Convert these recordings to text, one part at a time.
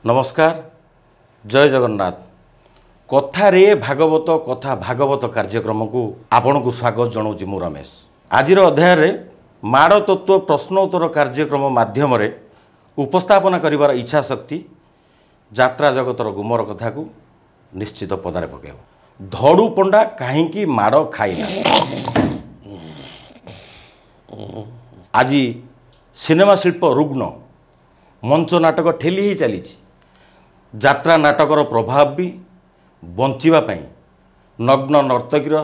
नमस्कार जय जगन्नाथ कथा रे भागवत कथा भागवत कार्यक्रम को आपण को स्वागत जनाऊँ मु रमेश। आज अध्याय रे माड़ तत्व प्रश्नोत्तर कार्यक्रम माध्यम रे उपस्थापना करिवार इच्छा शक्ति यात्रा जगतर गुमर कथा को निश्चित पदारे पकेब। धड़ू पंडा कहीं माड़ खाइना। आज सिनेमा शिल्प रुग्ण मंच नाटक ठेली ही चली यात्रा नाटकर प्रभाव भी बंचिबा पई नग्न नर्तकीर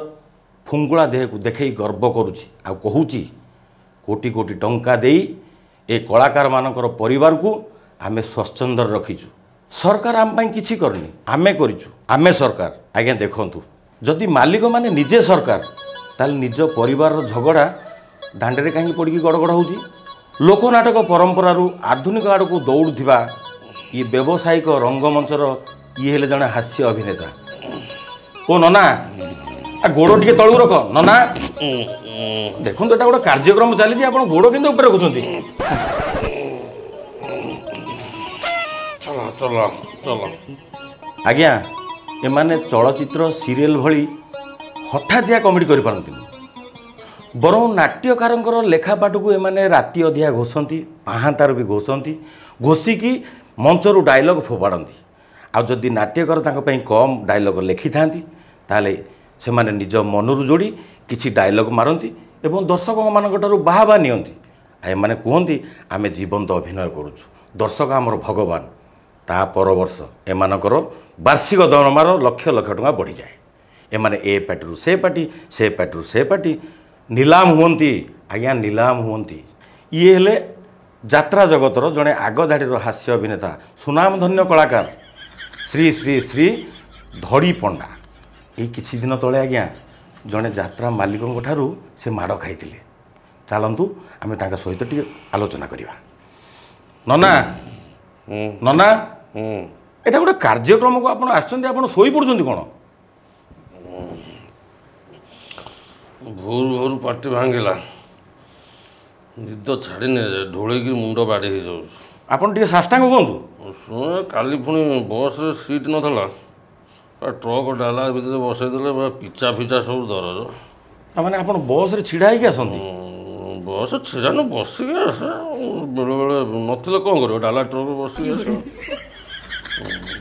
फुंगुला देह को देखई गर्व करुछि आ कहूछि कोटी कोटी टंका देई ए कलाकार मानकर परिवार को आमे स्वच्छंदर रखीचु। सरकार आम पई किछि करनी आमे करिचु आमे सरकार आज्ञा देखंतु जदि मालिक माने निजे सरकार ताल निज परिवार झगड़ा दांडे कहीं पड़ी गड़गड़ होउछि। लोकनाटक परंपरा आधुनिक आड़ को दौड़ुथिबा ये व्यावसायिक रंगमंचर ये हेले जने हास्य अभिनेता। ओ नना गोड़ टिके तळु रख नना देखो एटा गोटे कार्यक्रम चली आपण गोड़ केंद्र ऊपर रखुछंती। चलो चलो चलो आज्ञा एमाने चलचित्र सीरियल भली हठातिया कॉमेडी करि पारंती बरं नाट्यकार लेखापाठ को एमाने राति अधिया घोषंती पाहांतार भी घोषंती घोषिकी मंचरू डायलॉग फोपाड़ती। आदि नाट्यकर कम डायलॉग लिखि था ताले से माने निज मनरू जोड़ी किछि डायलॉग मारती एवं दर्शक मानू बाहा नियंती। एमाने कहती आमे जीवंत अभिनय करुचु दर्शक आमर भगवान ता पर वर्ष एमानकर वार्षिक दरमार लक्ष लक्ष टଙ୍କା बढ़ी जाए। एमाने ए पार्टी से पार्टी से पार्टी से पार्टी नीलाम हुंती आज्ञा नीलाम हुंती। ये हेले यात्रा जगतर जड़े आगधाड़ी हास्य अभिनेता सुनामधन्य कलाकार श्री श्री श्री धड़ी पंडा ये किछि दिन तले आज्ञा जड़े यात्रा मालिकों ठारू से माड़ खाई चलतु आम सहित टी आलोचना करवा। नना नना एटा गोटे कार्यक्रम को आप शोई पड़ुछंती कौन भोर भोर पार्टी भांगिला निद छाड़ी ढोल मुंड बाड़ी हो जाऊँ। आपन टे साष्टांग कहतु शुण काली पुणी बस रे सीट नाला ट्रक डाला भर बसईदे पिचा फिचा सब दरज मैंने आप बस रे छिड़ा होगी आसती बस छिड़ा न बसिक आसे बेले बेले नथिले कौन कर डाला ट्रक बसिक आस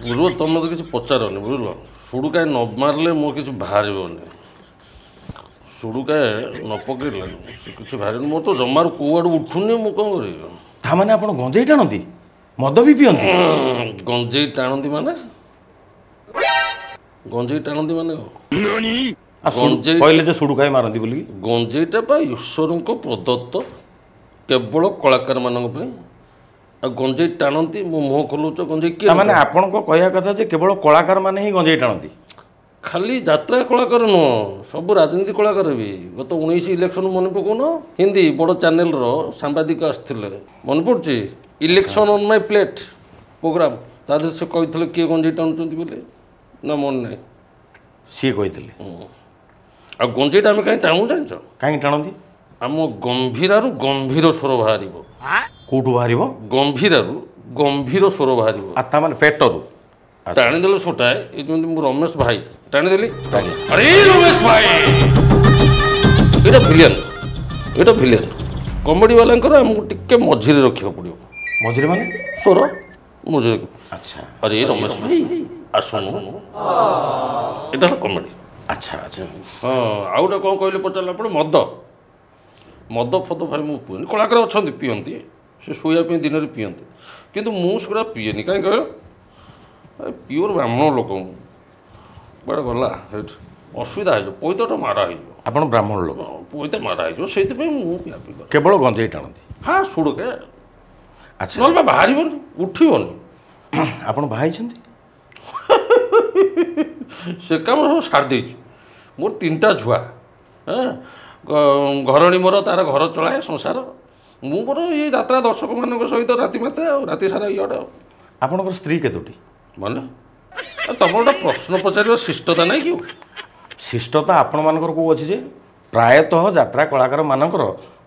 बुझ तुम तो किसी पचारनी बुझल सुड़ुका न मारे मो कि बाहर सुड़ुका न पकड़े किसी भारी मो तो जमार कौआड़ उठुनी मु कौन कर मैंने आप गंजेई टाणती मद भी पियंती गंजेई टाणती माने गंजेई टाणती माने गंजेई कहले जे सुड़ुकाई मारती बोली गंजेईटा बा ईश्वर को प्रदत्त केवल कलाकार मानक पे आ गंजेई टाणती मो मुह खोलुच गंजेई के माने आपन को कहया कथा जे केवल कलाकार माने ही गंजेई टाणती खाली यात्रा कलाकार नुह सब राजनीति कलाकार भी गत 19 इलेक्शन मन पकाउन हिंदी बड़ चैनल रो सांबादिक आसते मन पड़े election on my plate program तादे से कही किए गंजेई टाणुंट बोले ना मन ना सी कही आ गंजेईटा आम कहीं टाणु जान कहीं टाणती आम गंभीरु गंभीर स्वर बाहर कौटू बाहर गंभीरु गंभीर स्वर बाहर माने पेटरू टाणीदेल सोटाए ये रमेश भाई टाणीदेली अरे रमेश भाई ये भिलियन कमेडी वाला आमको टिके मझे रखा पड़ो मझे माने स्वर मझे अच्छा अरे रमेश भाई आसुन ये कमेडी अच्छा अच्छा हाँ आउ गोटे कौन कहले पचारे आप मद मद फद भाई मुझे पीएनि कलाकार अच्छा पीअती से शोया दिन में पीअती किंतु मुझे पीएनि कहीं कह प्योर ब्राह्मण लोक बड़े गला असुविधा हो पैतटा मारा आप ब्राह्मण लोक पैत मारा हो पिया केवल गंजेई टाणती हाँ सुड़के अच्छा ना बाहर उठन आप बाहर से कम सब सारी मोर 3टा छुआ घरणी मोर तार घर चलाए संसार मु मोर ये यात्रा दर्शक मान सहित राति माते राति सारा इे आपंकर स्त्री केतोटी माने तुम गोटे प्रश्न पचार शिष्टता ना कि शिष्टता आपण मानकर को अच्छी जे प्रायतः यात्रा कलाकार मानकर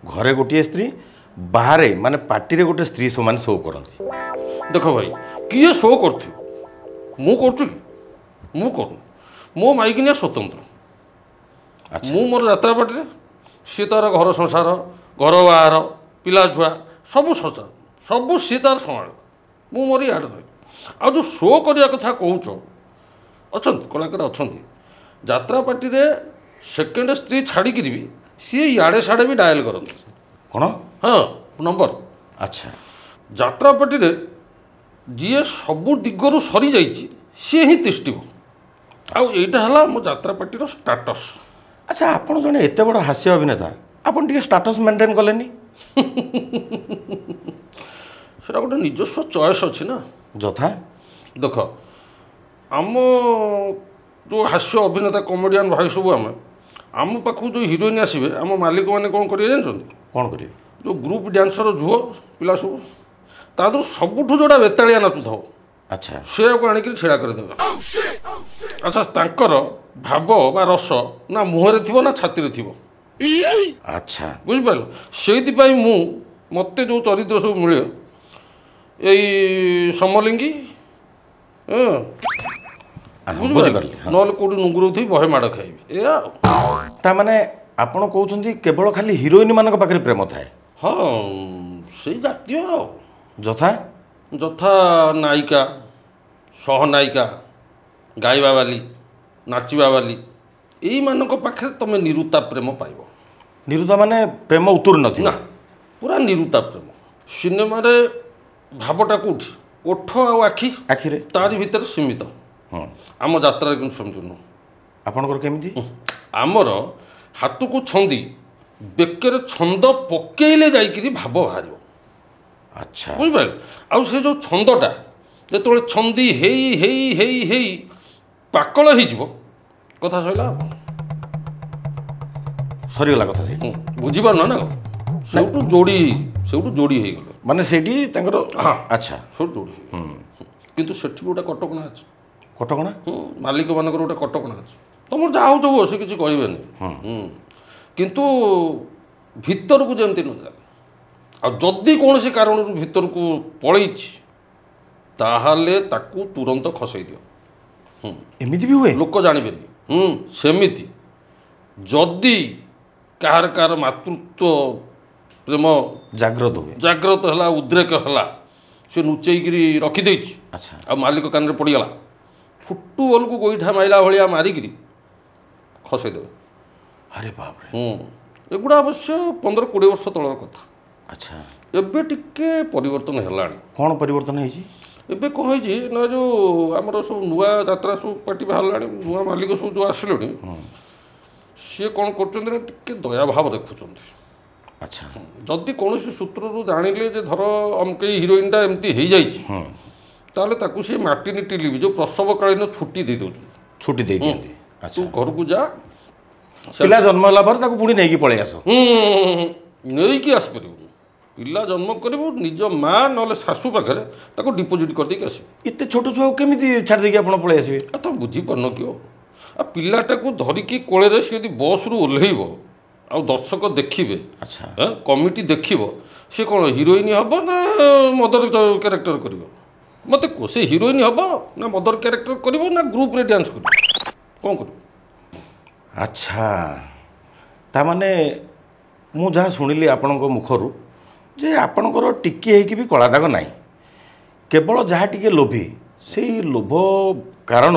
घरे गोटे स्त्री बाहर माने पार्टी रे गोटे स्त्री समान शो करती देख भाई किए शो कर मु करूँ मो माइकिनिया स्वतंत्र अच्छा मु मोर यात्रा पार्टी सी तार घर संसार घर बाहर पिला छुआ सब सचा सब सी तार संभाल मु मोर इे रही आ जो शो करने कथा कौच अच्छा कलाकार अच्छा यात्रा पार्टी रे सेकेंड स्त्री छाड़िकी भी सी इे साड़े भी डायल करते कौन हाँ नंबर अच्छा यात्रा पार्टी रे जी सबु दिगरु सरी जाइए सी ही तिष्ठिब आईटा है मो यात्रा पार्टी स्टाटस अच्छा आपण जने एते बड़ हास्य अभिनेता आपण टिके स्टेटस मेंटेन कलेनी सेटा गोटे निजस्व चॉइस अच्छी ना जथा देख आम जो हास्य अभिनेता कमेडियन भाई सब आम पाखु जो हिरोइन आसवे आम मालिक मैंने कौन करेंगे जानते कौन करिवे जो ग्रुप डांसर झुओ पिला सब तादर सबुठू जोड़ा बेतालिया नाचु था अच्छा से आणिक छिड़ा करदेवे अच्छा तांकर भाव बा रस ना मुहरे थी ना छाती थी अच्छा बुझिपार से मु मत जो चरित्र सब मिले यही समलिंगी बुझिपार ना कौटी नुंगुर थी बहे माड़ खाइबी ता माने आपण कहउछंती केवल खाली हिरोइन मानक पाखरे प्रेम थाए हाँ से जातीय जथा यथा नायिका सहनायिका गाइबा वाली नाचिबा वाली यही मानक पाखे तुम निरुता प्रेम पाइब निरुता माने प्रेम उत्तीर्ण थी ना पूरा निरुता प्रेम सिनेमा रे भावटा कौटी ओठ आ आखि आखिरे तारी भितर सीमित हाँ आम यात्रा कि सेमती नुह आपणकर केमिति आमर हाथ को छंदी बेकर छंद पकेले जाइकिरी भाव बाहर अच्छा बुझिपार आउ से जो छंदटा जो छंदी हेई हेई हेई हेई पाकल हो कथा सैला सरीगला कथा से बुझीपार ना सेठू जोड़ी जोड़ी हो गले माने सेठी तांकर हाँ अच्छा सब जोड़ी किंतु सेठी गोटे कटकणा अच्छे कटकणा मालिक मानकर गोटे कटकणा अच्छे तुम जहाँ हो बस किसी कहे किंतु भितर को जमती न जाए आदि कौन से कारण भितर को पलैछि ताहाले ताकू तुरंत खसई दियो एमिति भी हुए लोक जानबेनी सेमिति जदि कार कार मातृत्व प्रेम जाग्रत है उद्रेक है से लुचेकरी रखिदे अच्छा आ मालिक कान पड़गला फुटबल को गोईठा माइला भाया मारिकी खसई देवे अरे बाप रे एगुड़ा अवश्य 15-20 वर्ष तलर कथा अच्छा एबे टिके परिवर्तन हेलाणी कौन परिवर्तन है एबे कौन है ना जो आमर सब नुआ यात्रा सब पार्टी बाहर नुआ मालिक सब जो आसिले सी कौन कर दया भाव देखुं अच्छा जदि कौन सूत्रु जानिले धर अमके हिरोइनटा एमती हो जाइए ताले ताकू सी मैटरनिटी लिव जो प्रसवकालीन छुट्टी दे दो छुट्टी दे दियंती तू घर को जा पिला जन्म होला पर ताकू पुणी नहीं पळे आसो नहीं कि आस परिबो पिला जन्म करिबो निज मां नले सासू पाखरे ताको डिपोजिट कर देके आसी इते छोट छुआ केमिति छाड़ देके आपण पळे आसीबे आ तो बुझी परनो कियो आ पिलाटा को धरिकी कोळे रे से यदि बस रु ओल्हेइबो आ दर्शक देखिबे अच्छा कमिटी देखिबो से कोन हिरोइन हबो ना मदर कैरेक्टर करिवो मते को से हिरोइन हबो ना मदर कैरेक्टर करिवो ना ग्रुप रे डांस करिवो कोन करिवो अच्छा ता माने मु जहाँ शुणिली आपण मुखर जे आपणकर टिके होइकी भी कला दाग नाही केवल जहाँ टिके लोभी से लोभ कारण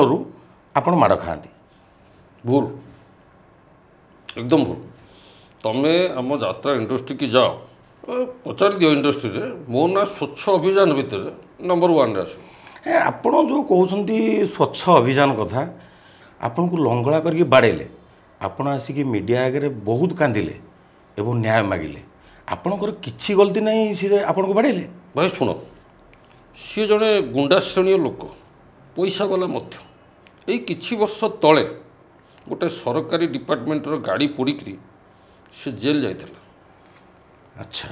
आपण माड़ खाती भूल एकदम भूल तमें आम यात्रा इंडस्ट्री की जाओ पचार दियो इंडस्ट्री रे मो ना स्वच्छ अभियान भितर नंबर 1 रे आस आपण जो कहते स्वच्छ अभियान कथा आपण को लंगड़ा करके बाड़ेले आपण आसिक मीडिया आगे बहुत कांदिले एवं न्याय मागिले आपणकर किसी गलती नहीं सी आपण को बाड़ेले भाई शुण सी जड़े गुंडा श्रेणी लोक पैसा वाला मध्य किछि वर्ष तले गोटे सरकारी डिपार्टमेंटर गाड़ी पोड़िकी से जेल जाइଥିଲା अच्छा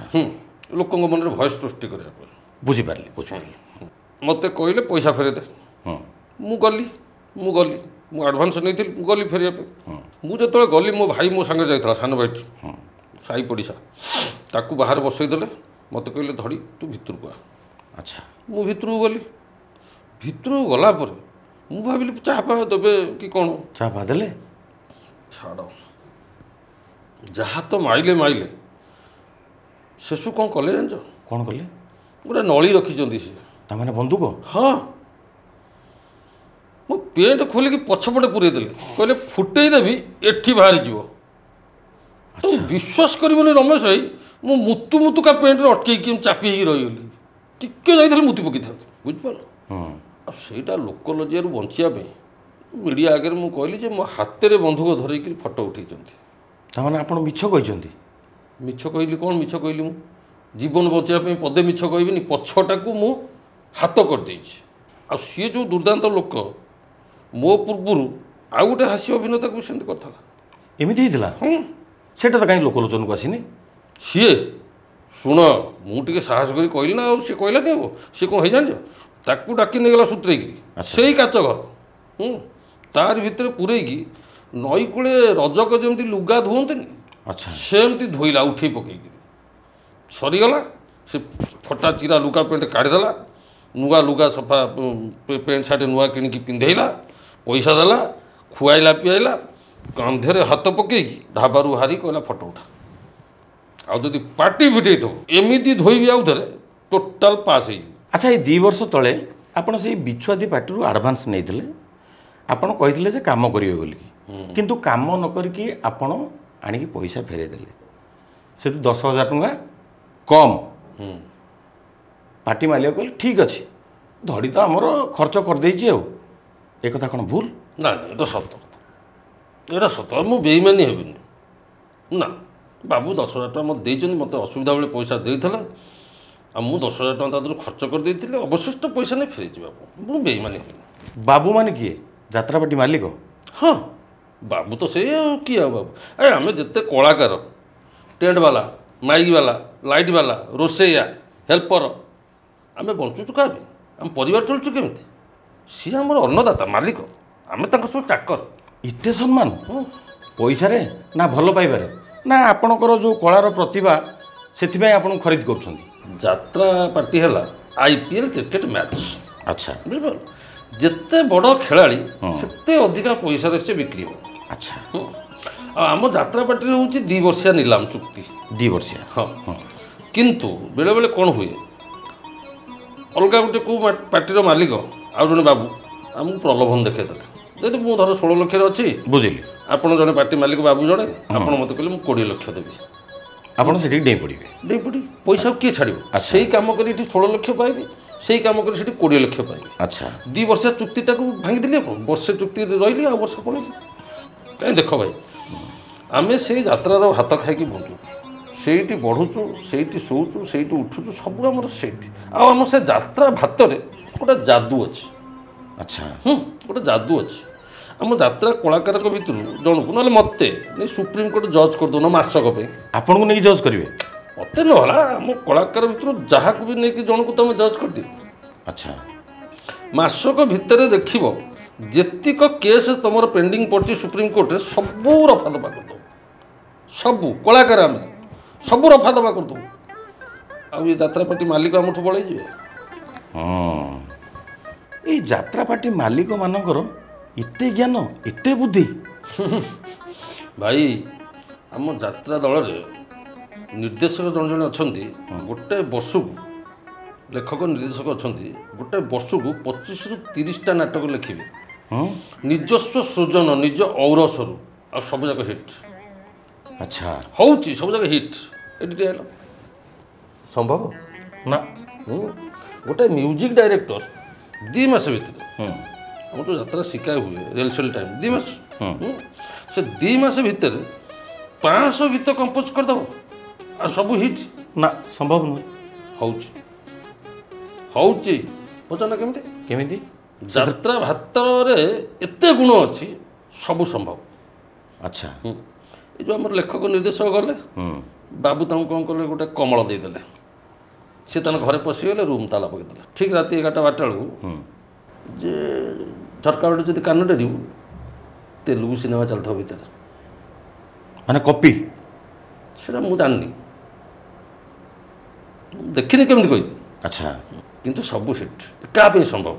लोक मन भय सृष्टि करने बुझीपारे बुझीपारे मत कहले पैसा फेरे दे मु गली मु आडभांस नहीं गली फेरिया मुझे गली मो भाई मो सागे जाइଥିଲା सान भाई साई पड़िशा ताकू बाहर बसईदे मत कहले धड़ी तू भितर को आ अच्छा ମୁଁ ଭିତରକୁ ଗଲି। ଭିତରକୁ ଗଲା ପରେ ମୁଁ ଭାବିଲି ଚାହା ଫାହା ଦେବେ କି କ'ଣ। ଚାହା ଫା ଦେଲେ? ଛାଡ଼, ଯାହା ତ ମାଇଲେ ଶେଷୁ କ'ଣ କଲେ ଜାଣିଛ? କ'ଣ କଲେ? ଗୋଟେ ନଳି ରଖିଛନ୍ତି ସିଏ। ତାମାନେ ବନ୍ଧୁକ? ହଁ। ମୁଁ ପେଣ୍ଟ ଖୋଲିକି ପଛପଟେ ପୁରେଇ ଦେଲେ, କହିଲେ ଫୁଟେଇ ଦେବି ଏଠି ବାହାରିଯିବ। ତ ବିଶ୍ୱାସ କରିବନି ରମେଶ ଭାଇ, ମୁଁ ମୁତୁକା ପେଣ୍ଟରେ ଅଟକେଇକି ଚାପି ହେଇକି ରହିଗଲି। ଟିକେ ଯାଇଥିଲି ମୁତି ପକେଇଥାନ୍ତି, ବୁଝିପାରିଲ? ଆଉ ସେଇଟା ଲୋକ ଲଜ୍ଜାରୁ ବଞ୍ଚିବା ପାଇଁ ମିଡ଼ିଆ ଆଗରେ ମୁଁ କହିଲି ଯେ ମୋ ହାତରେ ବନ୍ଧୁକ ଧରେଇକି ଫଟୋ ଉଠେଇଛନ୍ତି। ତାମାନେ ଆପଣ ମିଛ କହିଛନ୍ତି? ମିଛ କହିଲି କ'ଣ? ମିଛ କହିଲି ମୁଁ ଜୀବନ ବଞ୍ଚାଇବା ପାଇଁ ପଦେ ମିଛ କହିବିନି। ପଛଟାକୁ ମୁଁ ହାତ କରିଦେଇଛି। ଆଉ ସିଏ ଯେଉଁ ଦୁର୍ଦ୍ଦାନ୍ତ ଲୋକ ମୋ ପୂର୍ବରୁ ଆଉ ଗୋଟେ ହାସ୍ୟ ଅଭିନେତାକୁ ସେମିତି କରିଥିଲା। ଏମିତି ହେଇଥିଲା? ହଁ। ସେଇଟା ତ କାହିଁ ଲୋକଲୋଚନକୁ ଆସିନି? ସିଏ ଶୁଣ, ମୁଁ ଟିକେ ସାହସ କରି କହିଲି ନା, ଆଉ ସିଏ କହିଲାନି ହେବ। ସିଏ କ'ଣ ହେଇ ଜାଣିଛ, ତାକୁ ଡାକି ନେଇଗଲା ସୁତରେଇକିରି ସେଇ କାଚ ଘର, ତାରି ଭିତରେ ପୂରେଇକି ନଈ କୂଳେ ରଜକ ଯେମିତି ଲୁଗା ଧୁଅନ୍ତିନି, ଆଚ୍ଛା, ସେମିତି ଧୋଇଲା ଉଠେଇ ପକେଇକିରି। ସରିଗଲା। ସେ ଫଟା ଚିରା ଲୁଗା ପ୍ୟାଣ୍ଟ କାଢ଼ିଦେଲା, ନୂଆ ଲୁଗା ସଫା ପ୍ୟାଣ୍ଟ ସାର୍ଟ ନୂଆ କିଣିକି ପିନ୍ଧେଇଲା, ପଇସା ଦେଲା, ଖୁଆଇଲା ପିଆଇଲା, କାନ୍ଧରେ ହାତ ପକେଇକି ଢାବାରୁ ହାରି କହିଲା ଫଟୋ ଉଠା। ଆଉ ଯଦି ପାଟି ଫିଟେଇ ଦେବ ଏମିତି ଧୋଇବି ଆଉ ଥରେ ଟୋଟାଲ ପାସ୍ ହେଇଯିବ। ଆଚ୍ଛା, ଏଇ 2 ବର୍ଷ ତଳେ ଆପଣ ସେଇ ବିଛୁଆତି ପାର୍ଟିରୁ ଆଡ଼ଭାନ୍ସ ନେଇଥିଲେ। ଆପଣ କହିଥିଲେ ଯେ କାମ କରିବେ ବୋଲିକି, କିନ୍ତୁ କାମ ନ କରିକି ଆପଣ ଆଣିକି ପଇସା ଫେରେଇ ଦେଲେ। ସେଠୁ 10,000 ଟଙ୍କା କମ୍। ପାର୍ଟି ମାଲିକ କହିଲେ ଠିକ୍ ଅଛି, ଧଡ଼ି ତ ଆମର ଖର୍ଚ୍ଚ କରିଦେଇଛି, ଆଉ ଏ କଥା କ'ଣ ଭୁଲ? ନା ନା, ଏଇଟା ସତ, ଏଇଟା ସତ। ମୁଁ ବେଇମାନି ହେବିନି ନା। ବାବୁ 10,000 ଟଙ୍କା ମୋତେ ଦେଇଛନ୍ତି, ମୋତେ ଅସୁବିଧା ବେଳେ ପଇସା ଦେଇଥିଲା, ଆଉ ମୁଁ 10,000 ଟଙ୍କା ତା ଦେହରୁ ଖର୍ଚ୍ଚ କରିଦେଇଥିଲି। ଅବଶିଷ୍ଟ ପଇସା ନେଇ ଫେରେଇଛି ବାବୁ। ମୁଁ ବେଇମାନି ହେବିନି। ବାବୁ ମାନେ କିଏ? ଯାତ୍ରାପାର୍ଟି ମାଲିକ? ହଁ, ବାବୁ ତ ସେଇ ଆଉ କିଏ ଆଉ ବାବୁ। ଆମେ ଯେତେ କଳାକାର, ଟେଣ୍ଟ ବାଲା, ମାଇକ୍ ବାଲା, ଲାଇଟ୍ ବାଲା, ରୋଷେଇଆ, ହେଲ୍ପର, ଆମେ ବଞ୍ଚୁଛୁ କାହା ପାଇଁ? ଆମ ପରିବାର ଚଳୁଛୁ କେମିତି? ସିଏ ଆମର ଅନ୍ନଦାତା, ମାଲିକ, ଆମେ ତାଙ୍କ ସବୁ ଚାକର। ଏତେ ସମ୍ମାନ ପଇସାରେ ନା ଭଲ ପାଇବାରେ ନା ଆପଣଙ୍କର ଯେଉଁ କଳାର ପ୍ରତିଭା ସେଥିପାଇଁ ଆପଣଙ୍କୁ ଖରିଦ କରୁଛନ୍ତି? ଯାତ୍ରା ପାର୍ଟି ହେଲା IPL କ୍ରିକେଟ ମ୍ୟାଚ୍। ଆଚ୍ଛା, ବୁଝିପାରିଲ? ଯେତେ ବଡ଼ ଖେଳାଳି ସେତେ ଅଧିକା ପଇସାରେ ସେ ବିକ୍ରି ହେବ। ଆଚ୍ଛା। ଆଉ ଆମ ଯାତ୍ରା ପାର୍ଟିରେ ହେଉଛି 2 ବର୍ଷିଆ ନିଲାମ ଚୁକ୍ତି। 2 ବର୍ଷିଆ? ହଁ। କିନ୍ତୁ ବେଳେବେଳେ କ'ଣ ହୁଏ, ଅଲଗା ଗୋଟେ କେଉଁ ପାର୍ଟିର ମାଲିକ ଆଉ ଜଣେ ବାବୁ ଆମକୁ ପ୍ରଲୋଭନ ଦେଖାଇଦେଲେ। ଯଦି ମୁଁ ଧର 16 ଲକ୍ଷରେ ଅଛି, ବୁଝିଲି, ଆପଣ ଜଣେ ପାର୍ଟି ମାଲିକ ବାବୁ ଜଣେ, ଆପଣ ମୋତେ କହିଲେ ମୁଁ 20 ଲକ୍ଷ ଦେବି, ଆପଣ ସେଠିକି ଡେଇଁ ପଡ଼ିବେ? ଡେଇଁ ପଡ଼ିବି। ପଇସା କିଏ ଛାଡ଼ିବ? ସେଇ କାମ କରି ଏଠି 16 ଲକ୍ଷ ପାଇବି, ସେଇ କାମ କରି ସେଠି 20 ଲକ୍ଷ ପାଇବି। ଆଚ୍ଛା, 2 ବର୍ଷିଆ ଚୁକ୍ତିଟାକୁ ଭାଙ୍ଗିଦେଲି। ଆପଣ ବର୍ଷେ ଚୁକ୍ତି ରହିଲି, ଆଉ ବର୍ଷ ପଳେଇଲି। କାହିଁ ଦେଖ ଭାଇ, ଆମେ ସେଇ ଯାତ୍ରାର ଭାତ ଖାଇକି ବଞ୍ଚୁଛୁ, ସେଇଠି ବଢ଼ୁଛୁ, ସେଇଠି ଶୋଉଛୁ, ସେଇଠି ଉଠୁଛୁ, ସବୁ ଆମର ସେଇଠି। ଆଉ ଆମ ସେ ଯାତ୍ରା ଭାତରେ ଗୋଟେ ଯାଦୁ ଅଛି। ଆଚ୍ଛା, ଗୋଟେ ଯାଦୁ ଅଛି। ଆମ ଯାତ୍ରା କଳାକାରଙ୍କ ଭିତରୁ ଜଣକୁ, ନହେଲେ ମୋତେ ନେଇ ସୁପ୍ରିମକୋର୍ଟ ଜଜ୍ କରିଦେଉନ ମାସକ ପାଇଁ। ଆପଣଙ୍କୁ ନେଇକି ଜଜ୍ କରିବେ? ମୋତେ ନହେଲା ଆମ କଳାକାର ଭିତରୁ ଯାହାକୁ ବି ନେଇକି ଜଣକୁ ତୁମେ ଜଜ୍ କରିଦିଅ। ଆଚ୍ଛା, ମାସକ ଭିତରେ ଦେଖିବ ଯେତିକ କେସ୍ ତୁମର ପେଣ୍ଡିଂ ପଡ଼ିଛି ସୁପ୍ରିମକୋର୍ଟରେ ସବୁ ରଫା ଦଫା କରିଦେବ। ସବୁ କଳାକାର ଆମେ ସବୁ ରଫା ଦଫା କରିଦେବୁ। ଆଉ ଏ ଯାତ୍ରା ପାର୍ଟି ମାଲିକ ଆମଠୁ ପଳେଇଯିବେ। ଏଇ ଯାତ୍ରାପାର୍ଟି ମାଲିକମାନଙ୍କର ଏତେ ଜ୍ଞାନ, ଏତେ ବୁଦ୍ଧି? ଭାଇ, ଆମ ଯାତ୍ରା ଦଳରେ ନିର୍ଦ୍ଦେଶକ ଜଣେ ଜଣେ ଅଛନ୍ତି। ଗୋଟେ ବର୍ଷକୁ ଲେଖକ ନିର୍ଦ୍ଦେଶକ ଅଛନ୍ତି, ଗୋଟେ ବର୍ଷକୁ 25ରୁ 30ଟା ନାଟକ ଲେଖିବେ, ନିଜସ୍ୱ ସୃଜନ, ନିଜ ଔରସରୁ, ଆଉ ସବୁଯାକ ହିଟ୍। ଆଚ୍ଛା, ହେଉଛି ସବୁଯାକ ହିଟ୍। ଏଠି ହେଲା ସମ୍ଭବ ନା? ଗୋଟେ ମ୍ୟୁଜିକ୍ ଡାଇରେକ୍ଟର 2 ମାସ ଭିତରେ, ଆମର ଯେଉଁ ଯାତ୍ରା ଶିଖା ହୁଏ ରିହର୍ସାଲ୍ ଟାଇମ୍ 2 ମାସ, ସେ 2 ମାସ ଭିତରେ 500 ଗୀତ କମ୍ପୋଜ୍ କରିଦେବ, ଆଉ ସବୁ ହିଟ୍। ନା, ସମ୍ଭବ ନୁହେଁ। ହେଉଛି ପଚାର ନା କେମିତି? କେମିତି? ଯାତ୍ରା ଭାତରେ ଏତେ ଗୁଣ ଅଛି, ସବୁ ସମ୍ଭବ। ଆଚ୍ଛା, ଏ ଯେଉଁ ଆମର ଲେଖକ ନିର୍ଦ୍ଦେଶକ ଗଲେ, ବାବୁ ତାଙ୍କୁ କ'ଣ କଲେ, ଗୋଟେ କମଳ ଦେଇଦେଲେ। ସେ ତାଙ୍କ ଘରେ ପଶିଗଲେ, ରୁମ୍ ତାଲା ପକାଇଦେଲେ। ଠିକ୍ ରାତି 11ଟା 12ଟା ବେଳକୁ ଯେ ଝରକା ବାଟେ ଯଦି କାନ ଡେରିବୁ, ତେଲୁଗୁ ସିନେମା ଚାଲିଥିବ ଭିତରେ। ମାନେ କପି? ସେଇଟା ମୁଁ ଜାଣିନି, ଦେଖିନି, କେମିତି କହିବି। ଆଚ୍ଛା, କିନ୍ତୁ ସବୁ ହିଟ୍ କାହା ପାଇଁ ସମ୍ଭବ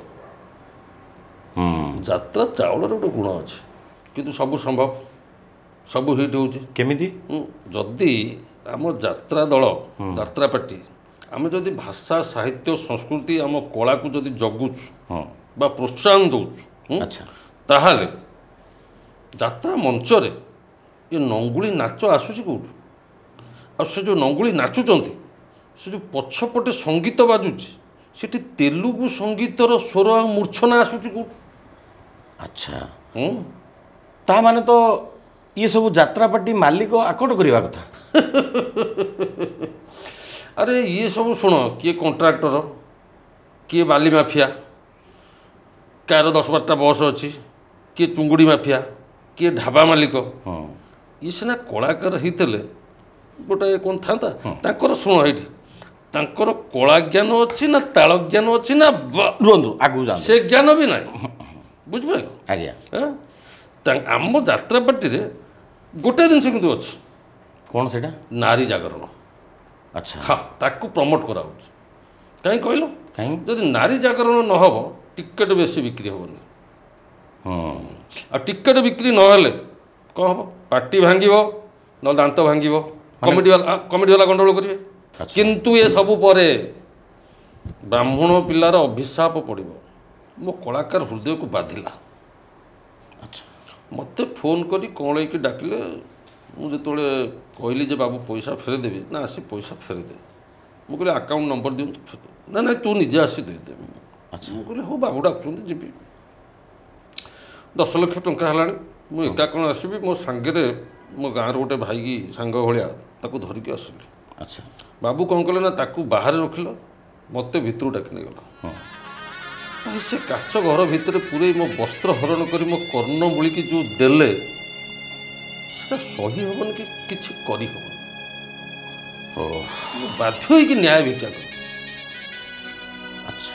ହୁଁ ଯାତ୍ରା ଚାଉଳର ଗୋଟେ ଗୁଣ ଅଛି କିନ୍ତୁ ସବୁ ସମ୍ଭବ ସବୁ ହିଟ୍ ହେଉଛି କେମିତି ଯଦି ଆମ ଯାତ୍ରା ଦଳ ଯାତ୍ରା ପାର୍ଟି ଆମେ ଯଦି ଭାଷା ସାହିତ୍ୟ ସଂସ୍କୃତି ଆମ କଳାକୁ ଯଦି ଜଗୁଛୁ ହଁ ବା ପ୍ରୋତ୍ସାହନ ଦେଉଛୁ ଆଚ୍ଛା ତାହେଲେ ଯାତ୍ରା ମଞ୍ଚରେ ଏ ନଙ୍ଗୁଳି ନାଚ ଆସୁଛି କେଉଁଠୁ ଆଉ ସେ ଯେଉଁ ନଙ୍ଗୁଳି ନାଚୁଛନ୍ତି ସେ ଯେଉଁ ପଛପଟେ ସଙ୍ଗୀତ ବାଜୁଛି ସେଠି ତେଲୁଗୁ ସଙ୍ଗୀତର ସ୍ୱର ଆଉ ମୂର୍ଚ୍ଛନା ଆସୁଛି କେଉଁଠୁ ଆଚ୍ଛା ତା ମାନେ ତ ଇଏ ସବୁ ଯାତ୍ରା ପାର୍ଟି ମାଲିକ ଆକଟ କରିବା କଥା ଆରେ ଇଏ ସବୁ ଶୁଣ କିଏ କଣ୍ଟ୍ରାକ୍ଟର କିଏ ବାଲି ମାଫିଆ କାହାର 10-12ଟା ବସ୍ ଅଛି କିଏ ଚୁଙ୍ଗୁଡ଼ି ମାଫିଆ କିଏ ଢାବା ମାଲିକ ହଁ ଇଏ ସିନା କଳାକାର ହେଇଥିଲେ ଗୋଟାଏ କ'ଣ ଥାନ୍ତା ତାଙ୍କର ଶୁଣ ଏଇଠି ତାଙ୍କର କଳା ଜ୍ଞାନ ଅଛି ନା ତାଳ ଜ୍ଞାନ ଅଛି ନା ରୁହନ୍ତୁ ଆଗକୁ ଯାଆନ୍ତୁ ସେ ଜ୍ଞାନ ବି ନାହିଁ ବୁଝିପାରିଲ ଆଜ୍ଞା ଆମ ଯାତ୍ରା ପାର୍ଟିରେ ଗୋଟେ ଜିନିଷ କିନ୍ତୁ ଅଛି କ'ଣ ସେଇଟା ନାରୀ ଜାଗରଣ ଆଚ୍ଛା ହଁ ତାକୁ ପ୍ରମୋଟ୍ କରାହେଉଛି କାହିଁକି କହିଲ କାହିଁକି ଯଦି ନାରୀ ଜାଗରଣ ନ ହେବ ଟିକେଟ୍ ବେଶୀ ବିକ୍ରି ହେବନି ହଁ ଆଉ ଟିକେଟ୍ ବିକ୍ରି ନହେଲେ କ'ଣ ହେବ ପାର୍ଟି ଭାଙ୍ଗିବ ନହେଲେ ଦାନ୍ତ ଭାଙ୍ଗିବ କମିଟି ବାଲା ଗଣ୍ଡଗୋଳ କରିବେ କିନ୍ତୁ ଏ ସବୁ ପରେ ବ୍ରାହ୍ମଣ ପିଲାର ଅଭିଶାପ ପଡ଼ିବ ମୋ କଳାକାର ହୃଦୟକୁ ବାଧିଲା ଆଚ୍ଛା ମୋତେ ଫୋନ୍ କରି କଅଁଳେଇକି ଡାକିଲେ ମୁଁ ଯେତେବେଳେ କହିଲି ଯେ ବାବୁ ପଇସା ଫେରେଇଦେବି ନା ଆସି ପଇସା ଫେରେଇଦେବି ମୁଁ କହିଲି ଆକାଉଣ୍ଟ ନମ୍ବର ଦିଅନ୍ତୁ ନା ନାଇଁ ତୁ ନିଜେ ଆସି ଦେଇଦେବି ଆଚ୍ଛା ମୁଁ କହିଲି ହଉ ବାବୁ ଡାକୁଛନ୍ତି ଯିବି 10 ଲକ୍ଷ ଟଙ୍କା ହେଲାଣି ମୁଁ ଏକା କ'ଣ ଆସିବି ମୋ ସାଙ୍ଗରେ ମୋ ଗାଁର ଗୋଟେ ଭାଇକି ସାଙ୍ଗ ଭଳିଆ ତାକୁ ଧରିକି ଆସିଲି ଆଚ୍ଛା ବାବୁ କ'ଣ କଲେ ନା ତାକୁ ବାହାରେ ରଖିଲ ମୋତେ ଭିତରୁ ଡାକି ନେଇଗଲା ହଁ ଭାଇ ସେ କାଚ ଘର ଭିତରେ ପୁରେଇ ମୋ ବସ୍ତ୍ର ହରଣ କରି ମୋ କର୍ଣ୍ଣ ମୁଳିକି ଯେଉଁ ଦେଲେ ସେଟା ସହି ହେବନି କି କିଛି କରିହେବନି ମୁଁ ବାଧ୍ୟ ହୋଇକି ନ୍ୟାୟ ଭିକ୍ଷା କଲି ଆଚ୍ଛା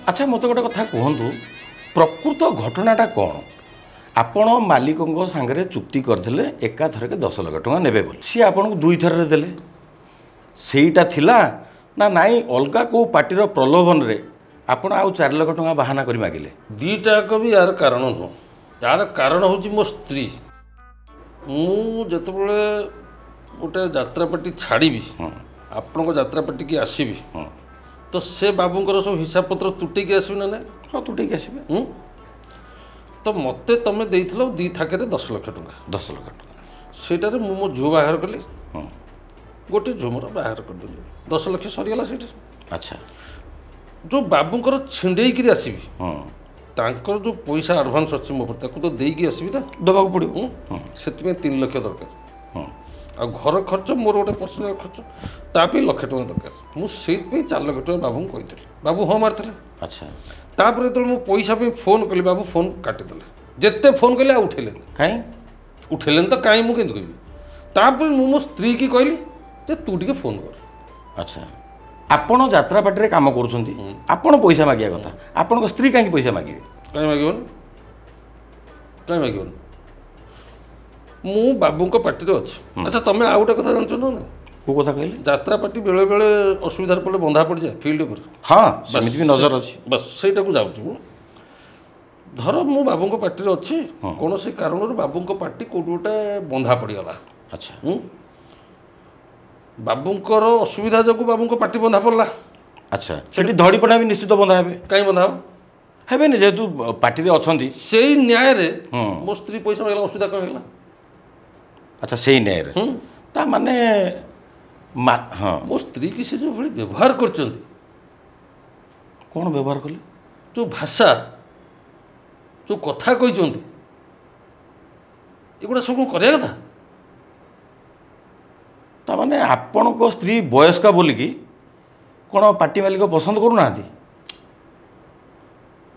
ଆଚ୍ଛା ମୋତେ ଗୋଟେ କଥା କୁହନ୍ତୁ ପ୍ରକୃତ ଘଟଣାଟା କ'ଣ ଆପଣ ମାଲିକଙ୍କ ସାଙ୍ଗରେ ଚୁକ୍ତି କରିଥିଲେ ଏକାଥରକେ 10 ଲକ୍ଷ ଟଙ୍କା ନେବେ ବୋଲି ସିଏ ଆପଣଙ୍କୁ 2 ଥରରେ ଦେଲେ ସେଇଟା ଥିଲା ନା ନାଇଁ ଅଲଗା କେଉଁ ପାର୍ଟିର ପ୍ରଲୋଭନରେ ଆପଣ ଆଉ 4 ଲକ୍ଷ ଟଙ୍କା ବାହାନା କରି ମାଗିଲେ ଦୁଇଟା ଯାକ ବି ୟାର କାରଣ ନୁହଁ ୟାର କାରଣ ହେଉଛି ମୋ ସ୍ତ୍ରୀ ମୁଁ ଯେତେବେଳେ ଗୋଟେ ଯାତ୍ରା ପାର୍ଟି ଛାଡ଼ିବି ଆପଣଙ୍କ ଯାତ୍ରା ପାର୍ଟିକି ଆସିବି ତ ସେ ବାବୁଙ୍କର ସବୁ ହିସାବ ପତ୍ର ତୁଟେଇକି ଆସିବି ନା ନାଇଁ ହଁ ତୁଟେଇକି ଆସିବେ ତ ମୋତେ ତମେ ଦେଇଥିଲ 2 ଥାକରେ 10 ଲକ୍ଷ ଟଙ୍କା 10 ଲକ୍ଷ ଟଙ୍କା ସେଇଟାରେ ମୁଁ ମୋ ଝିଅ ବାହାଘର କଲି ହଁ ଗୋଟେ ଝିଅ ମୋର ବାହାଘର କରିଦେଲି 10 ଲକ୍ଷ ସରିଗଲା ସେଇଠି ଆଚ୍ଛା ଯେଉଁ ବାବୁଙ୍କର ଛିଣ୍ଡେଇକିରି ଆସିବି ହଁ ତାଙ୍କର ଯେଉଁ ପଇସା ଆଡ଼ଭାନ୍ସ ଅଛି ମୋ ଉପରେ ତାକୁ ତ ଦେଇକି ଆସିବି ନା ଦେବାକୁ ପଡ଼ିବ ସେଥିପାଇଁ 3 ଲକ୍ଷ ଦରକାର ହଁ ଆଉ ଘର ଖର୍ଚ୍ଚ ମୋର ଗୋଟେ ପର୍ସନାଲ ଖର୍ଚ୍ଚ ତା ପାଇଁ 1 ଲକ୍ଷ ଟଙ୍କା ଦରକାର ମୁଁ ସେଇଥିପାଇଁ 4 ଲକ୍ଷ ଟଙ୍କା ବାବୁଙ୍କୁ କହିଥିଲି ବାବୁ ହଁ ମାରିଥିଲେ ଆଚ୍ଛା ତାପରେ ଯେତେବେଳେ ମୁଁ ପଇସା ପାଇଁ ଫୋନ୍ କଲି ବାବୁ ଫୋନ୍ କାଟିଦେଲେ ଯେତେ ଫୋନ୍ କଲେ ଆଉ ଉଠେଇଲେନି କାହିଁ ଉଠେଇଲେନି ତ କାହିଁ ମୁଁ କେମିତି କହିବି ତାପରେ ମୁଁ ମୋ ସ୍ତ୍ରୀକି କହିଲି ଯେ ତୁ ଟିକେ ଫୋନ୍ କର ଆଚ୍ଛା ଆପଣ ଯାତ୍ରା ପାର୍ଟିରେ କାମ କରୁଛନ୍ତି ଆପଣ ପଇସା ମାଗିବା କଥା ଆପଣଙ୍କ ସ୍ତ୍ରୀ କାହିଁକି ପଇସା ମାଗିବେ କାହିଁ ମାଗିବନି କାହିଁ ମାଗିବନି ମୁଁ ବାବୁଙ୍କ ପାର୍ଟିରେ ଅଛି ଆଚ୍ଛା ତମେ ଆଉ ଗୋଟେ କଥା ଜାଣିଛ ନା କେଉଁ କଥା କହିଲେ ଯାତ୍ରା ପାର୍ଟି ବେଳେବେଳେ ଅସୁବିଧାରେ ପଡ଼ିଲେ ବନ୍ଧା ପଡ଼ିଯାଏ ଫିଲ୍ଡ ଉପରେ ହଁ ସେମିତି ବି ନଜର ଅଛି ବାସ୍ ସେଇଟାକୁ ଯାଉଛି ମୁଁ ଧର ମୁଁ ବାବୁଙ୍କ ପାର୍ଟିରେ ଅଛି କୌଣସି କାରଣରୁ ବାବୁଙ୍କ ପାର୍ଟି କେଉଁଠି ଗୋଟେ ବନ୍ଧା ପଡ଼ିଗଲା ଆଚ୍ଛା ବାବୁଙ୍କର ଅସୁବିଧା ଯୋଗୁଁ ବାବୁଙ୍କ ପାର୍ଟି ବନ୍ଧା ପଡ଼ିଲା ଆଚ୍ଛା ସେଠି ଧଡ଼ିପଣା ବି ନିଶ୍ଚିତ ବନ୍ଧା ହେବେ କାହିଁ ବନ୍ଧା ହେବ ହେବେନି ଯେହେତୁ ପାର୍ଟିରେ ଅଛନ୍ତି ସେଇ ନ୍ୟାୟରେ ମୋ ସ୍ତ୍ରୀ ପଇସା ମାଗିଲା ଅସୁବିଧା କ'ଣ ହେଲା ଆଚ୍ଛା ସେଇ ନ୍ୟାୟରେ ତା ମାନେ ହଁ ମୋ ସ୍ତ୍ରୀକି ସେ ଯେଉଁଭଳି ବ୍ୟବହାର କରିଛନ୍ତି କ'ଣ ବ୍ୟବହାର କଲେ ଯେଉଁ ଭାଷା ଯେଉଁ କଥା କହିଛନ୍ତି ଏଗୁଡ଼ା ସବୁ କ'ଣ କରିବା କଥା ତାମାନେ ଆପଣଙ୍କ ସ୍ତ୍ରୀ ବୟସ୍କା ବୋଲିକି କ'ଣ ପାର୍ଟି ମାଲିକ ପସନ୍ଦ କରୁନାହାନ୍ତି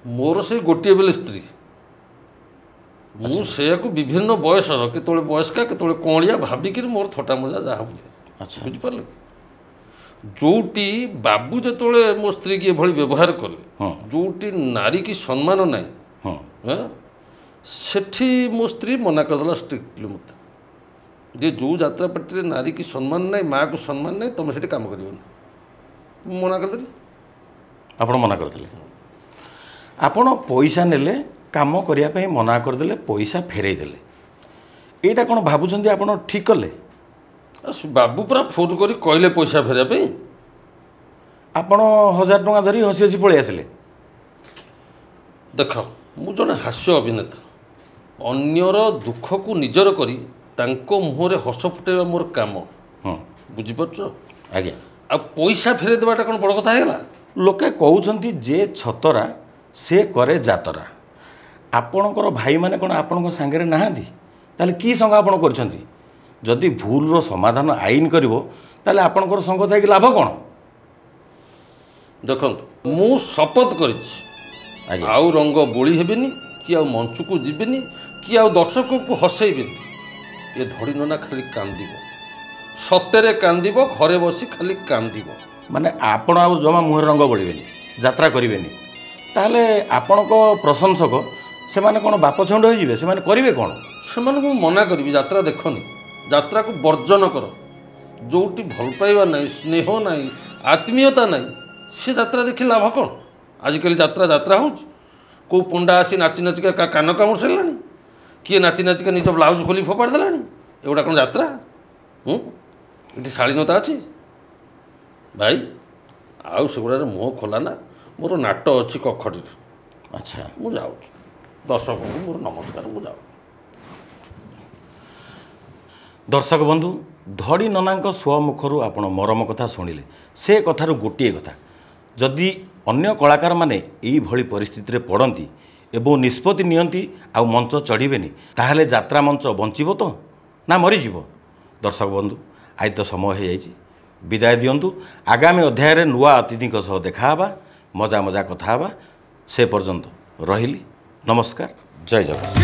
ମୋର ସେଇ ଗୋଟିଏ ବେଲେ ସ୍ତ୍ରୀ ମୁଁ ସେଇଆକୁ ବିଭିନ୍ନ ବୟସର କେତେବେଳେ ବୟସ୍କା କେତେବେଳେ କଅଁଳିଆ ଭାବିକିରି ମୋର ଥଟା ମଜା ଯାହା ହୁଏ ଆଚ୍ଛା ବୁଝିପାରିଲେ ଯେଉଁଠି ବାବୁ ଯେତେବେଳେ ମୋ ସ୍ତ୍ରୀକି ଏଭଳି ବ୍ୟବହାର କଲେ ଯେଉଁଠି ନାରୀ କି ସମ୍ମାନ ନାହିଁ ସେଠି ମୋ ସ୍ତ୍ରୀ ମନା କରିଦେଲା ଷ୍ଟ୍ରିକ୍ଟଲି ମୋତେ ଯେ ଯେଉଁ ଯାତ୍ରା ପାର୍ଟିରେ ନାରୀ କି ସମ୍ମାନ ନାହିଁ ମାଆକୁ ସମ୍ମାନ ନାହିଁ ତୁମେ ସେଠି କାମ କରିବନି ମୁଁ ମନା କରିଦେଲି ଆପଣ ମନା କରିଦେଲେ। ଆପଣ ପଇସା ନେଲେ, କାମ କରିବା ପାଇଁ ମନା କରିଦେଲେ, ପଇସା ଫେରେଇ ଦେଲେ। ଏଇଟା କ'ଣ ଭାବୁଛନ୍ତି ଆପଣ ଠିକ୍ କଲେ? ବାବୁ ପୁରା ଫୋନ୍ କରି କହିଲେ ପଇସା ଫେରିବା ପାଇଁ। ଆପଣ 1000 ଟଙ୍କା ଧରି ହସି ହସି ପଳେଇ ଆସିଲେ। ଦେଖ, ମୁଁ ଜଣେ ହାସ୍ୟ ଅଭିନେତା। ଅନ୍ୟର ଦୁଃଖକୁ ନିଜର କରି ତାଙ୍କ ମୁହଁରେ ହସ ଫୁଟାଇବା ମୋର କାମ। ହଁ, ବୁଝିପାରୁଛ? ଆଜ୍ଞା। ଆଉ ପଇସା ଫେରେଇ ଦେବାଟା କ'ଣ ବଡ଼ କଥା ହେଇଗଲା? ଲୋକେ କହୁଛନ୍ତି ଯେ ଛତରା ସେ କରେ ଯାତରା। ଆପଣଙ୍କର ଭାଇମାନେ କ'ଣ ଆପଣଙ୍କ ସାଙ୍ଗରେ ନାହାନ୍ତି? ତାହେଲେ କି ସଙ୍ଗ ଆପଣ କରିଛନ୍ତି? ଯଦି ଭୁଲର ସମାଧାନ ଆଇନ କରିବ ତାହେଲେ ଆପଣଙ୍କର ସଙ୍ଗ ଥାଇକି ଲାଭ କ'ଣ? ଦେଖନ୍ତୁ, ମୁଁ ଶପଥ କରିଛି ଆଜ୍ଞା। ଆଉ ରଙ୍ଗ ବୋଳି ହେବେନି, କି ଆଉ ମଞ୍ଚକୁ ଯିବେନି, କି ଆଉ ଦର୍ଶକଙ୍କୁ ହସେଇବେନି। ଏ ଧଡ଼ି ନନା ଖାଲି କାନ୍ଦିବ, ସତରେ କାନ୍ଦିବ, ଘରେ ବସି ଖାଲି କାନ୍ଦିବ। ମାନେ ଆପଣ ଆଉ ଜମା ମୁହଁରେ ରଙ୍ଗ ବୋଳିବେନି, ଯାତ୍ରା କରିବେନି। ତାହେଲେ ଆପଣଙ୍କ ପ୍ରଶଂସକ ସେମାନେ କ'ଣ ବାପ ଛଣ୍ଡ ହୋଇଯିବେ? ସେମାନେ କରିବେ କ'ଣ? ସେମାନଙ୍କୁ ମୁଁ ମନା କରିବି, ଯାତ୍ରା ଦେଖନି, ଯାତ୍ରାକୁ ବର୍ଜନ କର। ଯେଉଁଠି ଭଲ ପାଇବା ନାହିଁ, ସ୍ନେହ ନାହିଁ, ଆତ୍ମୀୟତା ନାହିଁ, ସେ ଯାତ୍ରା ଦେଖି ଲାଭ କ'ଣ? ଆଜିକାଲି ଯାତ୍ରା ଯାତ୍ରା ହେଉଛି। କେଉଁ ପଣ୍ଡା ଆସି ନାଚି ନାଚିକା କାନ କାମୁଡ଼ି ସାରିଲାଣି, କିଏ ନାଚି ନାଚିକା ନିଜ ବ୍ଲାଉଜ୍ ଖୋଲି ଫୋପାଡ଼ି ଦେଲାଣି। ଏଗୁଡ଼ା କ'ଣ ଯାତ୍ରା? ଏଠି ଶାଳୀନତା ଅଛି ଭାଇ? ଆଉ ସେଗୁଡ଼ାରେ ମୁହଁ ଖୋଲା ନା। ମୋର ନାଟ ଅଛି କଖଟିରେ। ଆଚ୍ଛା, ମୁଁ ଯାଉଛି, ଦର୍ଶକଙ୍କୁ ମୋର ନମସ୍କାର, ମୁଁ ଯାଉଛି। ଦର୍ଶକ ବନ୍ଧୁ, ଧଡ଼ି ନନାଙ୍କ ସ୍ୱ ମୁଖରୁ ଆପଣ ମରମ କଥା ଶୁଣିଲେ। ସେ କଥାରୁ ଗୋଟିଏ କଥା, ଯଦି ଅନ୍ୟ କଳାକାରମାନେ ଏଇଭଳି ପରିସ୍ଥିତିରେ ପଡ଼ନ୍ତି ଏବଂ ନିଷ୍ପତ୍ତି ନିଅନ୍ତି ଆଉ ମଞ୍ଚ ଚଢ଼ିବେନି, ତାହେଲେ ଯାତ୍ରା ମଞ୍ଚ ବଞ୍ଚିବ ତ ନା ମରିଯିବ? ଦର୍ଶକ ବନ୍ଧୁ, ଆଜି ତ ସମୟ ହେଇଯାଇଛି, ବିଦାୟ ଦିଅନ୍ତୁ। ଆଗାମୀ ଅଧ୍ୟାୟରେ ନୂଆ ଅତିଥିଙ୍କ ସହ ଦେଖା ହେବା, ମଜା ମଜା କଥା ହେବା। ସେ ପର୍ଯ୍ୟନ୍ତ ରହିଲି, ନମସ୍କାର, ଜୟ ଜଗନ୍ନାଥ।